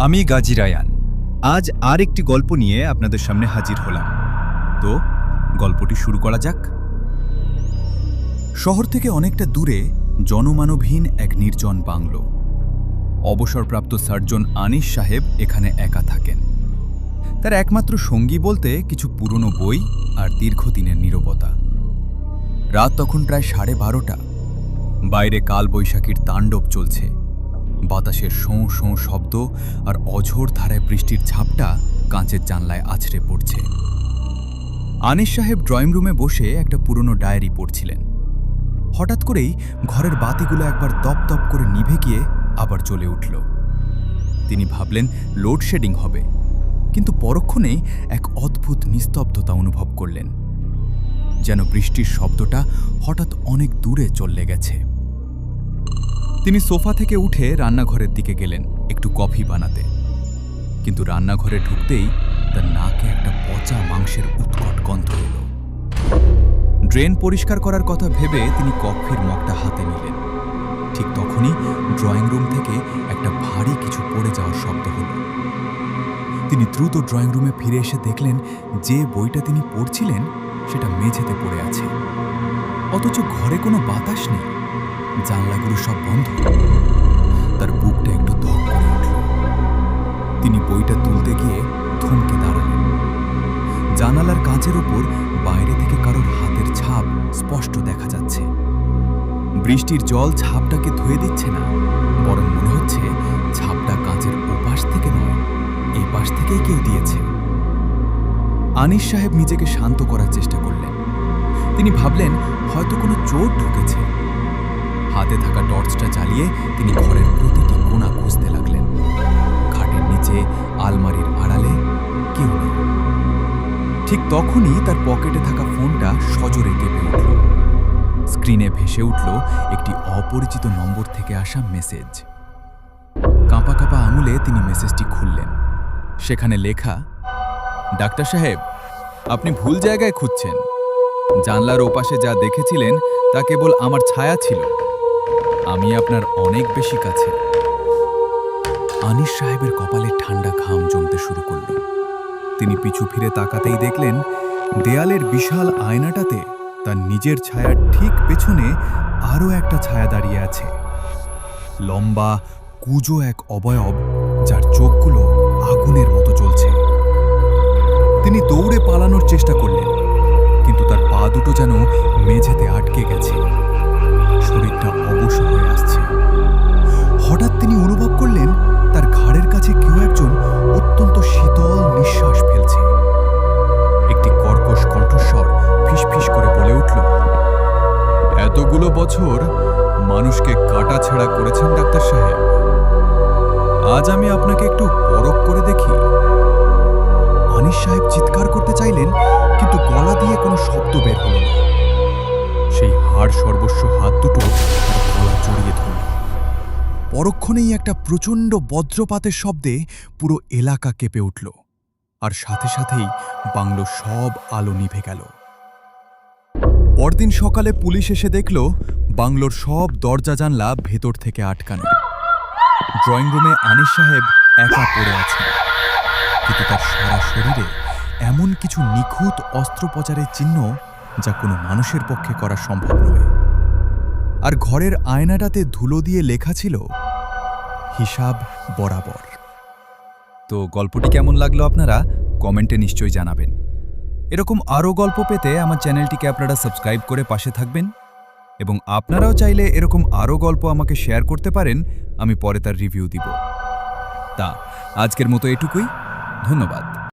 আমি গাজী রায়ান। আজ আর একটি গল্প নিয়ে আপনাদের সামনে হাজির হলাম। তো গল্পটি শুরু করা যাক। শহর থেকে অনেকটা দূরে জনমানবহীন এক নির্জন বাংলো। অবসরপ্রাপ্ত সার্জন আনিস সাহেব এখানে একা থাকেন। তার একমাত্র সঙ্গী বলতে কিছু পুরনো বই আর দীর্ঘদিনের নীরবতা। রাত তখন প্রায় 12:30। বাইরে কালবৈশাখীর তাণ্ডব চলছে। বাতাসের শোঁ শোঁ শব্দ আর অঝোর ধারায় বৃষ্টির ঝাপটা কাঁচের জানলায় আছড়ে পড়ছে। আনিস সাহেব ড্রয়িং রুমে বসে একটা পুরনো ডায়েরি পড়ছিলেন। হঠাৎ করেই ঘরের বাতিগুলো একবার দপ দপ করে নিভে গিয়ে আবার জ্বলে উঠল। তিনি ভাবলেন লোডশেডিং হবে, কিন্তু পরক্ষণেই এক অদ্ভুত নিস্তব্ধতা অনুভব করলেন, যেন বৃষ্টির শব্দটা হঠাৎ অনেক দূরে চলে গেছে। তিনি সোফা থেকে উঠে রান্নাঘরের দিকে গেলেন একটু কফি বানাতে, কিন্তু রান্নাঘরে ঢুকতেই তার নাকে একটা পচা মাংসের উৎকট গন্ধ এলো। ড্রেন পরিষ্কার করার কথা ভেবে তিনি কফির মগটা হাতে নিলেন। ঠিক তখনই ড্রয়িং রুম থেকে একটা ভারী কিছু পড়ে যাওয়ার শব্দ হলো। তিনি দ্রুত ড্রয়িং রুমে ফিরে এসে দেখলেন যে বইটা তিনি পড়ছিলেন সেটা মেঝেতে পড়ে আছে, অথচ ঘরে কোনো বাতাস নেই, জানলাগুলো সব বন্ধ। তার বুকটা একটু ধক করে উঠল। তিনি বইটা তুলতে গিয়ে থমকে দাঁড়ালেন। জানালার কাঁচের ওপর বাইরে থেকে কারোর হাতের ছাপ স্পষ্ট দেখা যাচ্ছে। বৃষ্টির জল ছাপটাকে ধুয়ে দিচ্ছে না, বরং মনে হচ্ছে ছাপটা কাঁচের ওপাশ থেকে নয়, এই পাশ থেকেই কেউ দিয়েছে। আনিস সাহেব নিজেকে শান্ত করার চেষ্টা করলেন। তিনি ভাবলেন হয়তো কোনো চোর ঢুকেছে। হাতে থাকা টর্চটা জ্বালিয়ে তিনি ঘরের প্রতিটি কোণা খুঁজতে লাগলেন। খাটের নিচে, আলমারির আড়ালে কেউ নেই। ঠিক তখনই তার পকেটে থাকা ফোনটা সজোরে কেঁপে উঠল। স্ক্রিনে ভেসে উঠল একটি অপরিচিত নম্বর থেকে আসা মেসেজ। কাঁপা কাঁপা আঙুলে তিনি মেসেজটি খুললেন। সেখানে লেখা, ডাক্তার সাহেব, আপনি ভুল জায়গায় খুঁজছেন। জানলার ওপাশে যা দেখেছিলেন তা কেবল আমার ছায়া ছিল। আমি আপনার অনেক বেশি কাছে। আনিস সাহেবের কপালে ঠান্ডা ঘাম জমতে শুরু করল। তিনি পিছু ফিরে তাকাতেই দেখলেন দেয়ালের বিশাল আয়নাটাতে তার নিজের ছায়ার ঠিক পেছনে আরও একটা ছায়া দাঁড়িয়ে আছে। লম্বা কুঁজো এক অবয়ব, যার চোখগুলো আগুনের মতো জ্বলছে। তিনি দৌড়ে পালানোর চেষ্টা করলেন, কিন্তু তার পা দুটো যেন মেঝেতে আটকে গেছে। শরীরটা অবশ হয়ে আসছে। হঠাৎ তিনি অনুভব করলেন তার ঘাড়ের কাছে কেউ একজন অত্যন্ত শীতল নিঃশ্বাস ফেলছে। একটি কর্কশ কণ্ঠস্বর ফিসফিস করে বলে উঠল, এতগুলো বছর মানুষকে কাটাছেঁড়া করেছেন ডাক্তার সাহেব, আজ আমি আপনাকে একটু পরখ করে দেখি। আনিস সাহেব চিৎকার করতে চাইলেন, কিন্তু গলা দিয়ে কোনো শব্দ বের হল না। সেই হাড় সর্বস্ব হাত দুটো তার গলা জড়িয়ে ধরল। পরক্ষণেই একটা প্রচণ্ড বজ্রপাতের শব্দে পুরো এলাকা কেঁপে উঠল, আর সাথে সাথেই বাংলোর সব আলো নিভে গেল। পরদিন সকালে পুলিশ এসে দেখল বাংলোর সব দরজা জানলা ভেতর থেকে আটকানো। ড্রয়িং রুমে আনিস সাহেব একা পড়ে আছেন, কিন্তু তার সারা শরীরে এমন কিছু নিখুঁত অস্ত্রোপচারের চিহ্ন যা কোনো মানুষের পক্ষে করা সম্ভব নয়। আর ঘরের আয়নাটাতে ধুলো দিয়ে লেখা ছিল, হিসাব বরাবর। তো গল্পটি কেমন লাগলো আপনারা কমেন্টে নিশ্চয়ই জানাবেন। এরকম আরও গল্প পেতে আমার চ্যানেলটিকে আপনারা সাবস্ক্রাইব করে পাশে থাকবেন, এবং আপনারাও চাইলে এরকম আরও গল্প আমাকে শেয়ার করতে পারেন, আমি পরে তার রিভিউ দিব। তা আজকের মতো এটুকুই, ধন্যবাদ।